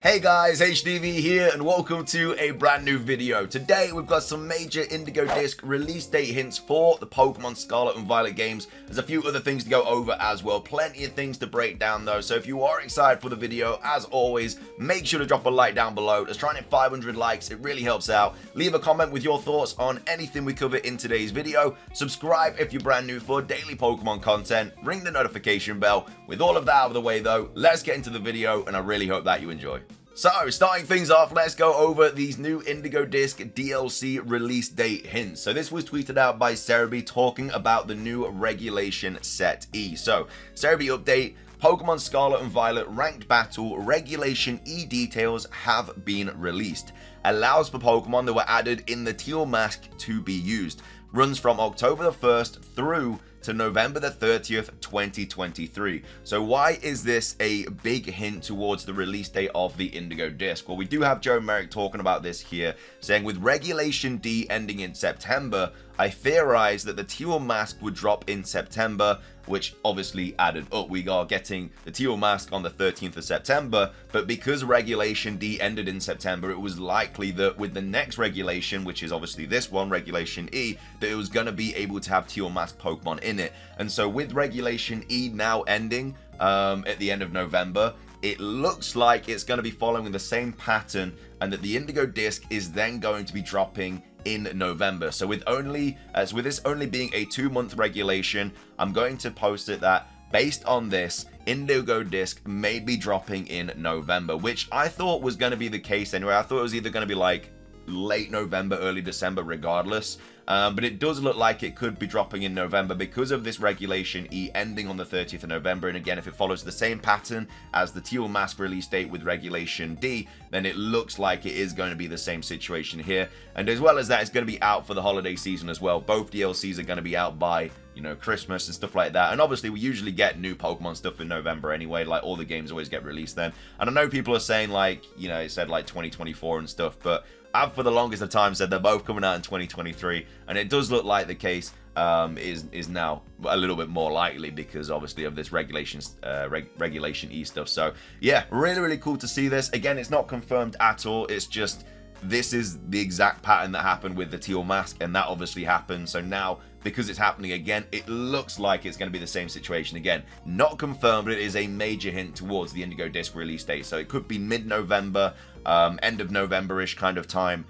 Hey guys, HDvee here and welcome to a brand new video. Today we've got some major Indigo Disk release date hints for the Pokemon Scarlet and Violet games. There's a few other things to go over as well, plenty of things to break down though, so if you are excited for the video, as always, make sure to drop a like down below. Let's try and hit 500 likes, it really helps out. Leave a comment with your thoughts on anything we cover in today's video. Subscribe if you're brand new for daily Pokemon content, ring the notification bell. With all of that out of the way though, let's get into the video and I really hope that you enjoy. So, starting things off, let's go over these new Indigo Disk DLC release date hints. So this was tweeted out by HDvee talking about the new Regulation Set E. So, HDvee update, Pokemon Scarlet and Violet Ranked Battle Regulation E details have been released. Allows for Pokemon that were added in the Teal Mask to be used. Runs from October the 1st through to November the 30th, 2023. So why is this a big hint towards the release date of the Indigo Disk? Well, we do have Joe Merrick talking about this here, saying with Regulation D ending in September, I theorized that the Teal Mask would drop in September, which obviously added up. We are getting the Teal Mask on the 13th of September, but because Regulation D ended in September, it was likely that with the next regulation, which is obviously this one, Regulation E, that it was going to be able to have Teal Mask Pokemon in it. And so with Regulation E now ending at the end of November, it looks like it's going to be following the same pattern and that the Indigo Disk is then going to be dropping in November. So with this only being a 2-month regulation, I'm going to post it that based on this, Indigo Disk may be dropping in November, which I thought was going to be the case anyway. I thought it was either going to be like late November, early December regardless. But it does look like it could be dropping in November because of this Regulation E ending on the 30th of November. And again, if it follows the same pattern as the Teal Mask release date with Regulation D, then it looks like it is going to be the same situation here. And as well as that, it's going to be out for the holiday season as well. Both DLCs are going to be out by, you know, Christmas and stuff like that. And obviously, we usually get new Pokemon stuff in November anyway. Like, all the games always get released then. And I know people are saying, like, you know, it said, like, 2024 and stuff, but I've for the longest of time said they're both coming out in 2023, and it does look like the case is now a little bit more likely because obviously of this Regulation E stuff. So yeah, really cool to see this. Again, it's not confirmed at all. It's just this is the exact pattern that happened with the Teal Mask, and that obviously happened. So now, because it's happening again, it looks like it's going to be the same situation again. Not confirmed, but it is a major hint towards the Indigo Disk release date. So it could be mid-November, end of November-ish kind of time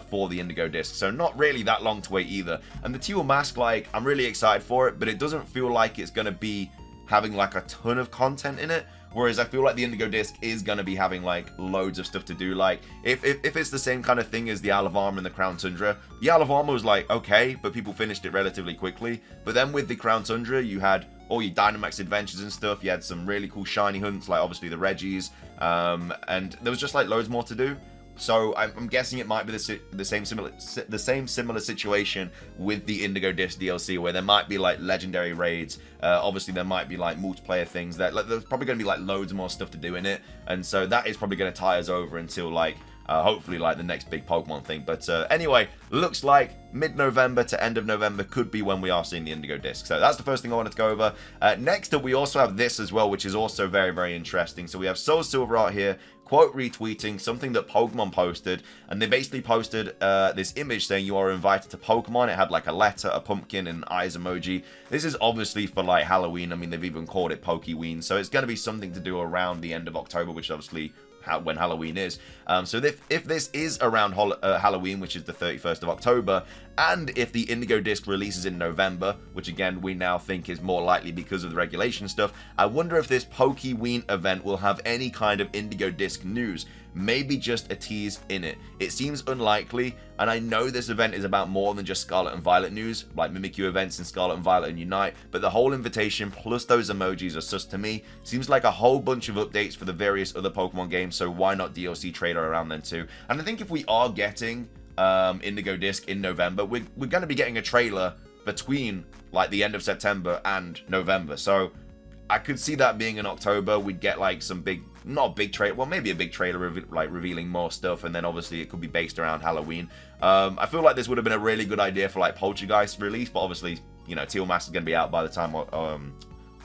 for the Indigo Disk. So not really that long to wait either. And the Teal Mask, like, I'm really excited for it, but it doesn't feel like it's going to be having like a ton of content in it. Whereas I feel like the Indigo Disk is going to be having like loads of stuff to do. Like if it's the same kind of thing as the Isle of Armor and the Crown Tundra, the Isle of Armor was like okay, but people finished it relatively quickly. But then with the Crown Tundra, you had all your Dynamax adventures and stuff. You had some really cool shiny hunts, like obviously the Reggies, and there was just like loads more to do. So I'm guessing it might be the same similar situation with the Indigo Disk DLC, where there might be like legendary raids. Obviously, there might be like multiplayer things that like, there's probably going to be like loads more stuff to do in it, and so that is probably going to tie us over until like hopefully like the next big Pokemon thing. But anyway, looks like mid-November to end of November could be when we are seeing the Indigo Disk. So that's the first thing I wanted to go over. Next up, we also have this as well, which is also very interesting. So we have Soul Silver out here, quote retweeting something that Pokemon posted, and they basically posted this image saying you are invited to Pokemon. It had like a letter, a pumpkin, and an eyes emoji. This is obviously for like Halloween. I mean, they've even called it Pokeween, so it's going to be something to do around the end of October, which obviously when Halloween is. So if this is around Halloween, which is the 31st of October, and if the Indigo Disk releases in November, which again we now think is more likely because of the regulation stuff, I wonder if this Pokeween event will have any kind of Indigo Disk news. Maybe just a tease in it. It seems unlikely, and I know this event is about more than just Scarlet and Violet news, like Mimikyu events in Scarlet and Violet and Unite, but the whole invitation plus those emojis are sus to me. Seems like a whole bunch of updates for the various other Pokemon games, so why not DLC trailer around then too? And I think if we are getting Indigo Disk in November, we're going to be getting a trailer between like the end of September and November, so I could see that being in October. We'd get like some big, not big trailer, well maybe a big trailer like revealing more stuff, and then obviously it could be based around Halloween. I feel like this would have been a really good idea for like Poltergeist release, but obviously, you know, Teal Mask is going to be out by the time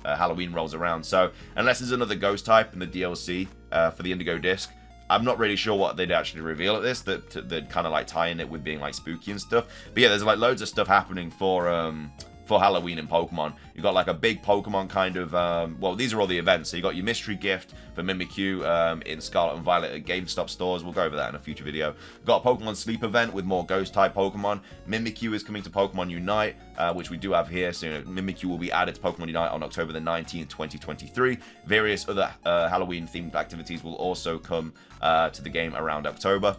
Halloween rolls around. So unless there's another ghost type in the DLC for the Indigo Disk, I'm not really sure what they'd actually reveal at this, that they'd kind of like tie in it with being like spooky and stuff. But yeah, there's like loads of stuff happening for Halloween in Pokemon. You've got like a big Pokemon kind of, well, these are all the events. So you got your mystery gift for Mimikyu in Scarlet and Violet at GameStop stores. We'll go over that in a future video. We've got a Pokemon Sleep event with more Ghost-type Pokemon. Mimikyu is coming to Pokemon Unite, which we do have here. So Mimikyu will be added to Pokemon Unite on October the 19th, 2023. Various other Halloween-themed activities will also come to the game around October.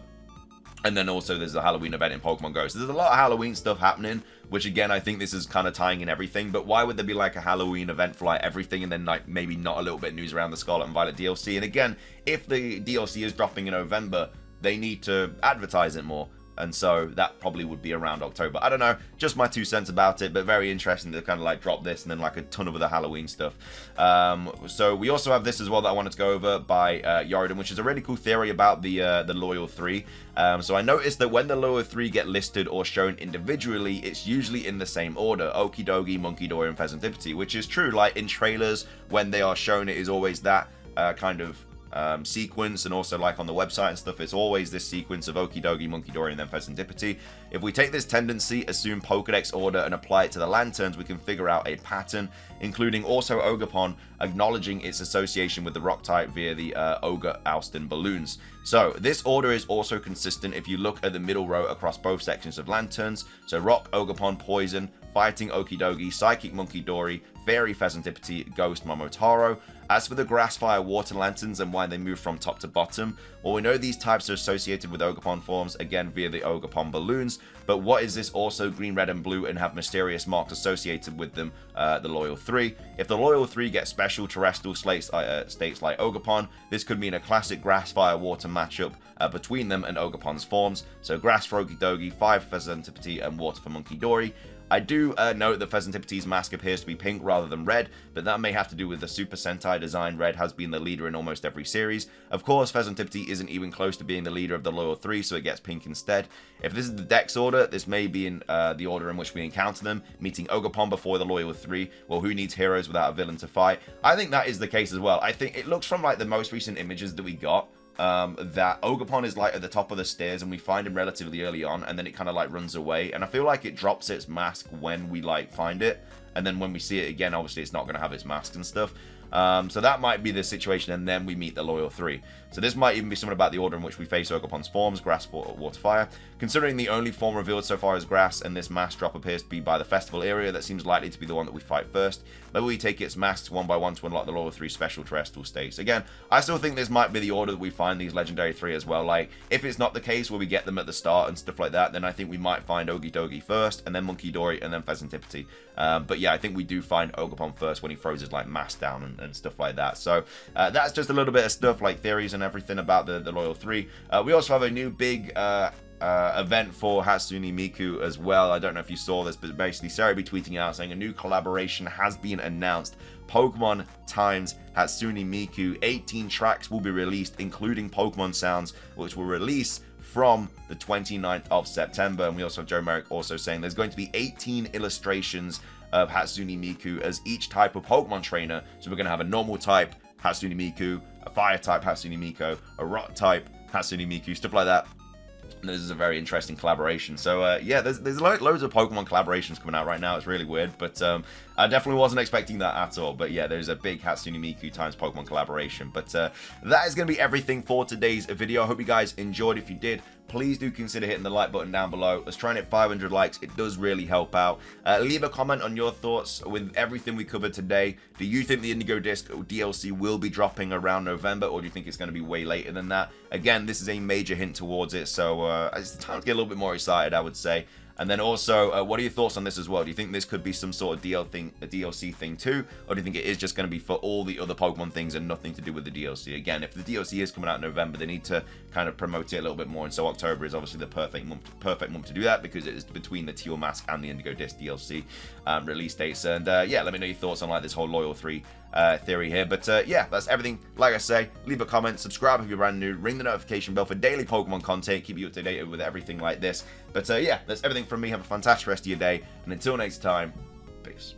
And then also there's a Halloween event in Pokemon Go. So there's a lot of Halloween stuff happening, which again, I think this is kind of tying in everything. But why would there be like a Halloween event for like everything and then like maybe not a little bit of news around the Scarlet and Violet DLC? And again, if the DLC is dropping in November, they need to advertise it more. And so that probably would be around October. I don't know, just my 2 cents about it, but very interesting to kind of like drop this and then like a ton of other Halloween stuff. So we also have this as well that I wanted to go over by Yorodon, which is a really cool theory about the Loyal 3. So I noticed that when the Loyal 3 get listed or shown individually, it's usually in the same order: Okidogi, Munkidori, and Pheasantipity, which is true. Like in trailers, when they are shown, it is always that kind of sequence, and also like on the website and stuff, it's always this sequence of Okidogi, Munkidori, and then Pheasantipity. If we take this tendency, assume Pokedex order, and apply it to the Lanturns, we can figure out a pattern, including also Ogerpon acknowledging its association with the rock type via the Ogre Alston balloons. So this order is also consistent if you look at the middle row across both sections of Lanturns. So Rock, Ogerpon, Poison, Fighting Okidogi, Psychic Munkidori, Fairy Pheasantipity, Ghost Momotaro. As for the Grass, Fire, Water Lanturns and why they move from top to bottom, well, we know these types are associated with Ogerpon forms, again via the Ogerpon balloons, but what is this also green, red, and blue and have mysterious marks associated with them, the Loyal 3? If the Loyal 3 get special terrestrial states like Ogerpon, this could mean a classic Grass, Fire, Water matchup between them and Ogerpon's forms, so Grass for Okidogi, Fire for Pheasantipity, and Water for Munkidori. I do note that Pheasantipiti's mask appears to be pink rather than red, but that may have to do with the Super Sentai design. Red has been the leader in almost every series. Of course, Pheasantipity isn't even close to being the leader of the Loyal 3, so it gets pink instead. If this is the Dex order, this may be in the order in which we encounter them, meeting Ogerpon before the Loyal 3. Well, who needs heroes without a villain to fight? I think that is the case as well. I think it looks from like the most recent images that we got, that Ogerpon is like at the top of the stairs and we find him relatively early on, and then it kind of like runs away, and I feel like it drops its mask when we like find it, and then when we see it again, obviously it's not going to have its mask and stuff. So that might be the situation, and then we meet the Loyal 3. So this might even be something about the order in which we face Ogerpon's forms: Grass, Water, Fire. Considering the only form revealed so far is Grass, and this mask drop appears to be by the festival area, that seems likely to be the one that we fight first. Maybe we take its masks one by one to unlock the Loyal 3 special terrestrial states. Again, I still think this might be the order that we find these legendary 3 as well. Like, if it's not the case where we get them at the start and stuff like that, then I think we might find Okidogi first, and then Munkidori, and then Pheasantipity. But yeah, I think we do find Ogerpon first when he throws his like mask down and stuff like that. So that's just a little bit of stuff, like theories and everything about the Loyal 3. We also have a new big event for Hatsune Miku as well. I don't know if you saw this, but basically Sarah be tweeting out saying a new collaboration has been announced: Pokemon times Hatsune Miku. 18 tracks will be released, including Pokemon sounds, which will release from the 29th of September. And we also have Joe Merrick also saying there's going to be 18 illustrations of Hatsune Miku as each type of Pokemon trainer. So we're going to have a normal type Hatsune Miku, a fire type Hatsune Miku, a rock type Hatsune Miku, stuff like that. And this is a very interesting collaboration. So yeah, there's loads of Pokemon collaborations coming out right now. It's really weird, but I definitely wasn't expecting that at all. But yeah, there's a big Hatsune Miku times Pokemon collaboration. But that is going to be everything for today's video. I hope you guys enjoyed. If you did, please do consider hitting the like button down below. Let's try and hit 500 likes. It does really help out. Leave a comment on your thoughts with everything we covered today. Do you think the Indigo Disk DLC will be dropping around November, or do you think it's going to be way later than that? Again, this is a major hint towards it, so it's time to get a little bit more excited, I would say. And then also, what are your thoughts on this as well? Do you think this could be some sort of DLC thing too? Or do you think it is just going to be for all the other Pokemon things and nothing to do with the DLC? Again, if the DLC is coming out in November, they need to kind of promote it a little bit more. And so October is obviously the perfect month to do that, because it is between the Teal Mask and the Indigo Disk DLC release dates. And yeah, let me know your thoughts on like this whole Loyal 3 theory here. But yeah, that's everything. Like I say, leave a comment, subscribe if you're brand new, ring the notification bell for daily Pokemon content, keep you up to date with everything like this. But yeah, that's everything from me. Have a fantastic rest of your day, and until next time, peace.